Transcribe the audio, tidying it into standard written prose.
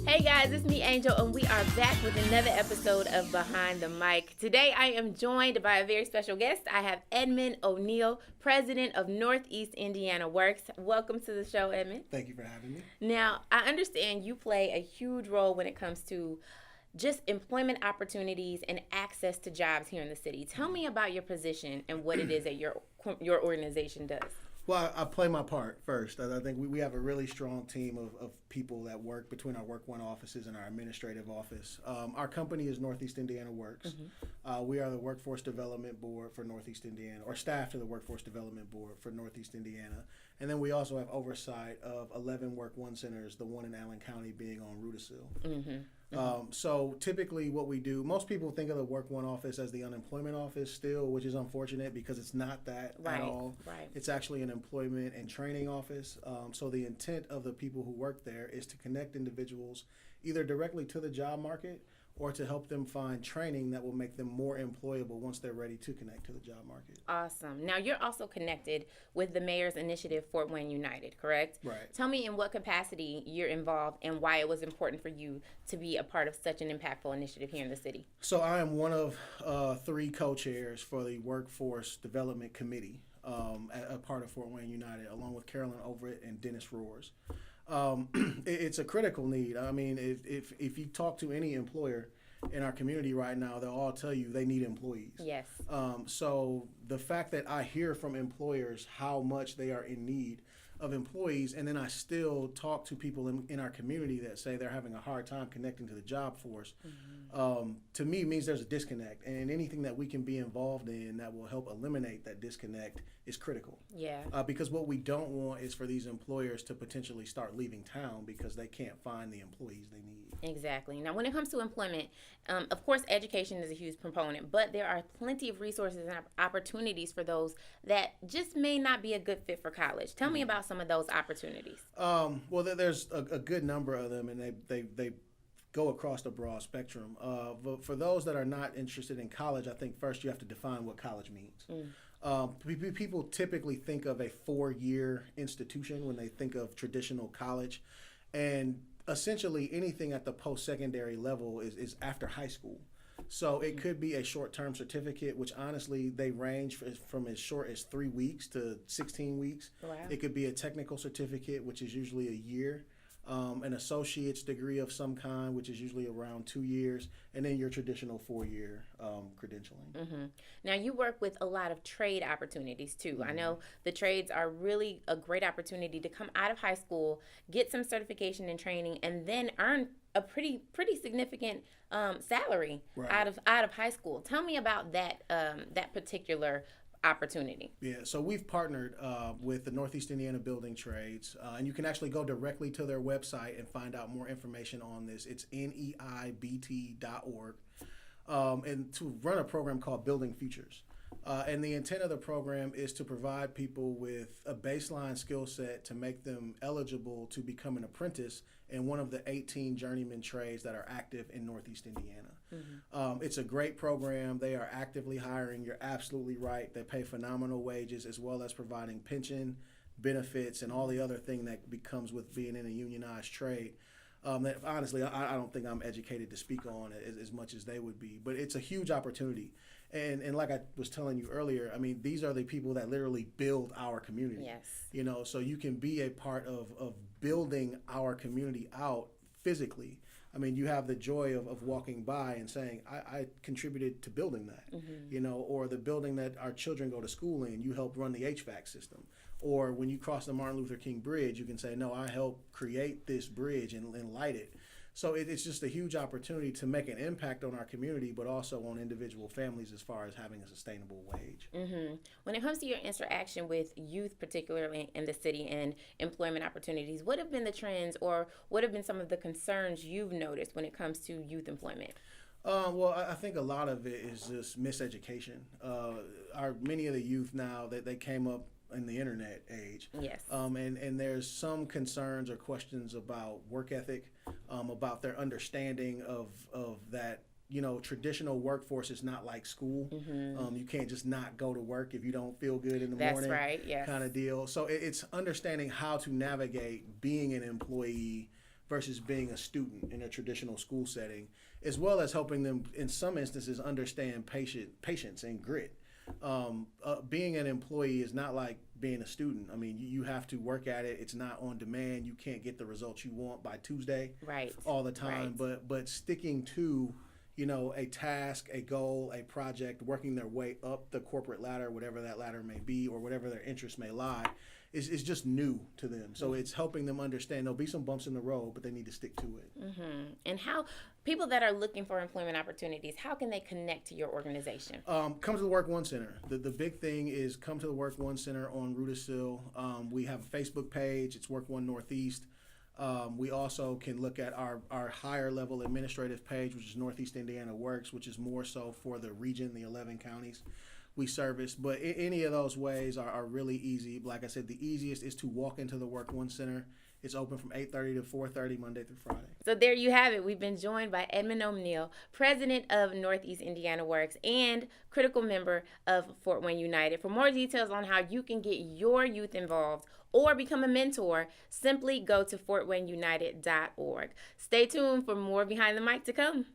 Hey guys, it's me, Angel, and we are back with another episode of Behind the Mic. Today I am joined by a very special guest. I have Edmond Oneal, president of Northeast Indiana Works. Welcome to the show, Edmond. Thank you for having me. Now, I understand you play a huge role when it comes to just employment opportunities and access to jobs here in the city. Tell me about your position and what it is that your organization does. Well, I play my part first. I think we have a really strong team of people that work between our Work One offices and our administrative office. Our company is Northeast Indiana Works. Mm-hmm. We are the Workforce Development Board for Northeast Indiana, or staff to the Workforce Development Board for Northeast Indiana. And then we also have oversight of 11 Work One centers, the one in Allen County being on Rudisill. Mm-hmm. So typically what we do, most people think of the Work One office as the unemployment office still, which is unfortunate because it's not that at all. Right. It's actually an employment and training office. So the intent of the people who work there is to connect individuals either directly to the job market or to help them find training that will make them more employable once they're ready to connect to the job market. Awesome. Now, you're also connected with the Mayor's Initiative Fort Wayne United, correct? Right. Tell me in what capacity you're involved and why it was important for you to be a part of such an impactful initiative here in the city. So I am one of 3 co-chairs for the Workforce Development Committee, a part of Fort Wayne United, along with Carolyn Overett and Dennis Roars. It's a critical need. I mean, if you talk to any employer in our community right now, they'll all tell you they need employees. Yes. So the fact that I hear from employers how much they are in need of employees, and then I still talk to people in our community that say they're having a hard time connecting to the job force, to me means there's a disconnect, and anything that we can be involved in that will help eliminate that disconnect is critical. Yeah. Because what we don't want is for these employers to potentially start leaving town because they can't find the employees they need. Exactly. Now, when it comes to employment, of course, education is a huge component, but there are plenty of resources and opportunities for those that just may not be a good fit for college. Tell me about some of those opportunities. Well, there's a good number of them, and they go across the broad spectrum. But for those that are not interested in college, I think first you have to define what college means. People typically think of a 4-year institution when they think of traditional college, and essentially anything at the post-secondary level is after high school. So it could be a short-term certificate, which honestly they range from as short as 3 weeks to 16 weeks. Wow. It could be a technical certificate, which is usually a year. An associate's degree of some kind, which is usually around 2 years, and then your traditional 4-year credentialing. Mm-hmm. Now, you work with a lot of trade opportunities, too. Mm-hmm. I know the trades are really a great opportunity to come out of high school, get some certification and training, and then earn a pretty significant salary out of high school. Tell me about that particular opportunity. Yeah, so we've partnered with the Northeast Indiana Building Trades, and you can actually go directly to their website and find out more information on this. It's neibt.org, and to run a program called Building Futures. And the intent of the program is to provide people with a baseline skill set to make them eligible to become an apprentice in one of the 18 journeyman trades that are active in Northeast Indiana. Mm-hmm. It's a great program. They are actively hiring. You're absolutely right. They pay phenomenal wages as well as providing pension, benefits, and all the other thing that becomes with being in a unionized trade. That honestly, I don't think I'm educated to speak on it as much as they would be. But it's a huge opportunity. And like I was telling you earlier, I mean, these are the people that literally build our community. Yes. You know, so you can be a part of building our community out physically. I mean, you have the joy of walking by and saying, I contributed to building that, you know, or the building that our children go to school in, you help run the HVAC system. Or when you cross the Martin Luther King Bridge, you can say, no, I helped create this bridge and light it. So it's just a huge opportunity to make an impact on our community, but also on individual families as far as having a sustainable wage. Mm-hmm. When it comes to your interaction with youth, particularly in the city and employment opportunities, what have been the trends or what have been some of the concerns you've noticed when it comes to youth employment? Well, I think a lot of it is just miseducation. Many of the youth now, they came up in the internet age. Yes. And there's some concerns or questions about work ethic, about their understanding of that, traditional workforce is not like school. You can't just not go to work if you don't feel good in the That's morning. right, yes. Kind of deal. So it's understanding how to navigate being an employee versus being a student in a traditional school setting, as well as helping them in some instances understand patience and grit. Being an employee is not like being a student. I mean, you have to work at it. It's not on demand. You can't get the results you want by Tuesday all the time. Right. But sticking to a task, a goal, a project, working their way up the corporate ladder, whatever that ladder may be, or whatever their interest may lie, is just new to them. So it's helping them understand there'll be some bumps in the road, but they need to stick to it. And how people that are looking for employment opportunities, how can they connect to your organization? Come to the Work One Center. The big thing is come to the Work One Center on Rudisill. We have a Facebook page. It's Work One Northeast. We also can look at our higher level administrative page, which is Northeast Indiana Works, which is more so for the region, the 11 counties we service. But any of those ways are really easy. Like I said, the easiest is to walk into the Work One Center. It's open from 8:30 to 4:30 Monday through Friday. So there you have it. We've been joined by Edmond Oneal, president of Northeast Indiana Works and critical member of Fort Wayne United. For more details on how you can get your youth involved or become a mentor, simply go to fortwayneunited.org. Stay tuned for more Behind the Mic to come.